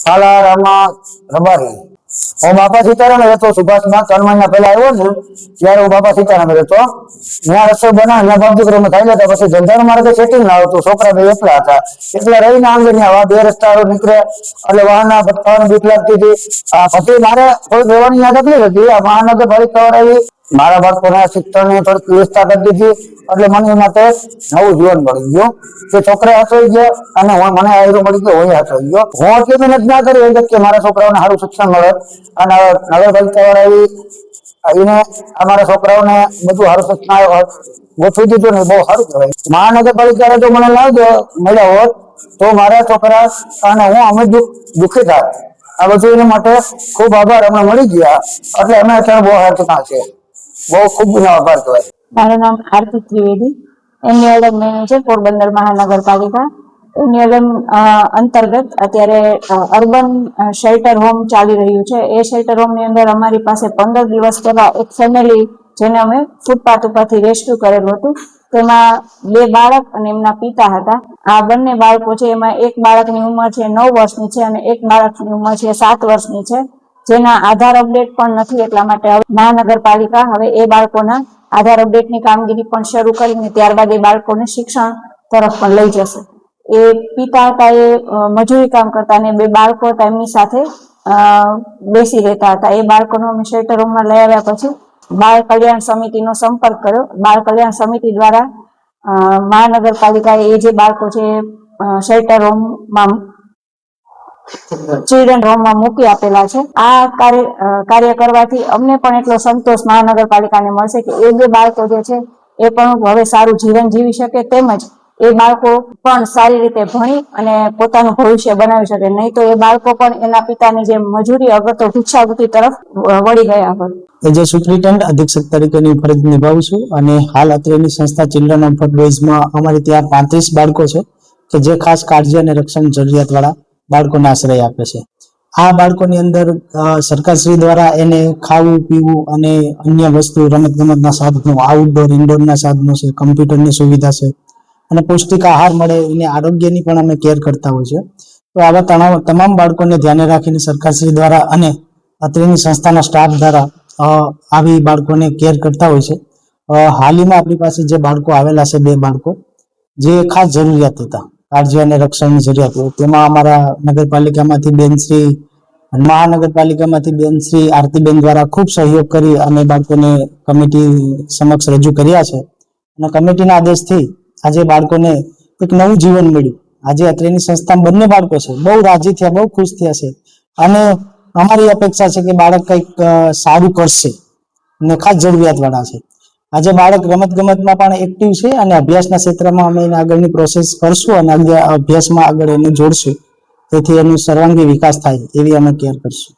સાલારામાં રબારી હું બાપા સીતારામ રહેતો સુભાષમાં 3 મહિના પહેલા આવ્યો ને ત્યારે હું બાપા સીતારામ રહેતો ત્યાં રસોઈ બનાવે ત્યાં બાપ દીકરો ખાઈ લેતા પછી ધંધાનું મારે કઈ સેટિંગ ના આવતું છોકરા બે એકલા હતા એટલે રહીને આમ ત્યાં બે રસ્તા નીકળે એટલે વાહનના ભટકાવાની બીક લાગતી હતી પછી મારે થોડીક રહેવાની આદત નહીં હતી આ મહાનગરપાલિકા વાળા મારા બાળકોને શિક્ષણની થોડીક વ્યવસ્થા કરી દીધી એટલે મને માટે નવું જીવન મળી ગયું કે છોકરા હસવાઈ ગયા અને મને આયરો મળી ગયો હું હસવાઈ ગયો હું એટલી મહેનત ના કરી કે મારા છોકરાઓને સારું શિક્ષણ મળે અને નગરપાલિકા વાળા એને અમારા છોકરાઓને બધું સારું શિક્ષણ ગોઠવી દીધું ને બહુ સારું કહેવાય મહાનગરપાલિકા જો મને ના મળ્યા હોત તો મારા છોકરા અને હું અમે દુઃખી થાય આ બધું એના માટે ખૂબ આભાર અમને મળી ગયા એટલે અમે અત્યારે બહુ હાથના છે બહુ ખૂબ આભાર કહેવાય। મારું નામ આરતી ત્રિવેદી એન્યુઅલ મેનેજર પોરબંદર મહાનગરપાલિકા એન્યુઅલ અંતર્ગત અત્યારે અર્બન શેલ્ટર હોમ ચાલી રહ્યું છે। એ શેલ્ટર હોમ ની અંદર અમારી પાસે 15 દિવસ પહેલા એક ફેમિલી જેને અમે ફૂટપાથ ઉપરથી રેસ્ક્યુ કરેલું હતું તેમાં 2 બાળક અને એમના પિતા હતા। આ બંને બાળકો છે એમાં એક બાળકની ઉંમર છે 9 વર્ષની છે અને એક બાળકની ઉંમર છે 7 વર્ષની છે જેના આધાર અપડેટ પણ નથી એટલા માટે મહાનગરપાલિકા હવે એ બાળકોના આધાર અપડેટની કામગીરી પણ શરૂ કરીને ત્યારબાદ એ બાળકોને શિક્ષણ તરફ પણ લઈ જશે। એ પિતા હતા એ મજૂરી કામ કરતા અને 2 બાળકો હતા એમની સાથે બેસી રહેતા હતા। એ બાળકોને અમે શેલ્ટર હોમમાં લઈ આવ્યા પછી બાળ કલ્યાણ સમિતિનો સંપર્ક કર્યો। બાળ કલ્યાણ સમિતિ દ્વારા મહાનગરપાલિકાએ એ જે બાળકો છે શેલ્ટર હોમમાં ચિલ્ડ્રન હોમમાં મૂકી આપેલા છે। આ કાર્ય કરવાથી અમને પણ એટલો સંતોષ મહાનગરપાલિકાને મળશે કે એ 2 બાળકો જે છે એ પણ હવે સારું જીવન જીવી શકે તેમજ એ બાળકો પણ સારી રીતે ભણી અને પોતાનું ભવિષ્ય બનાવી શકે નહીં તો એ બાળકો પણ એના પિતાની જેમ મજૂરી અગર તો ભિક્ષાવૃત્તિ તરફ વળી ગયા હોત। એજ સુપ્રિન્ટેન્ડન્ટ અધિક્ષક તરીકેની ફરજ નિભાવું છું અને હાલ અત્રેની સંસ્થા ચિલ્ડ્રન ઓફ બોયઝમાં અમારે ત્યાં 35 બાળકો છે કે જે ખાસ કાળજી અને રક્ષણ જરૂરિયાત વાળા બાળકોને આશ્રય આપે છે। આ બાળકોની અંદર સરકારશ્રી દ્વારા એને ખાવું પીવું અને અન્ય વસ્તુ રમતગમતના સાધનો આઉટડોર ઇન્ડોરના સાધનો છે કમ્પ્યુટરની સુવિધા છે અને પૌષ્ટિક આહાર મળે એને આરોગ્યની પણ અમે કેર કરતા હોય છે। તો આવા તમામ બાળકોને ધ્યાને રાખીને સરકારશ્રી દ્વારા અને અત્રેની સંસ્થાના સ્ટાફ દ્વારા આવી બાળકોને કેર કરતા હોય છે। હાલમાં આપણી પાસે જે બાળકો આવેલા છે 2 બાળકો જે ખાસ જરૂરિયાત હતા કાળજી અને રક્ષણની જરૂરિયાત હોય તેમાં અમારા નગરપાલિકામાંથી મહાનગરપાલિકામાંથી બેનશ્રી આરતીબેન દ્વારા ખૂબ સહયોગ કરી અને બાળકોને કમિટી સમક્ષ રજૂ કર્યા છે અને કમિટીના આદેશથી આજે બાળકોને એક નવું જીવન મળ્યું। આજે અત્રેની સંસ્થામાં બંને બાળકો છે બહુ રાજી થયા બહુ ખુશ થયા છે અને અમારી અપેક્ષા છે કે બાળક કંઈક સારું કરશે અને ખાસ જરૂરિયાત વાળા છે। આજે બાળક રમત ગમતમાં પણ એક્ટિવ છે અને અભ્યાસના ક્ષેત્રમાં અમે એને આગળની પ્રોસેસ કરશું અને અભ્યાસમાં આગળ એને જોડશું તેથી એનો સર્વાંગી વિકાસ થાય એવી અમે કેર કરશું।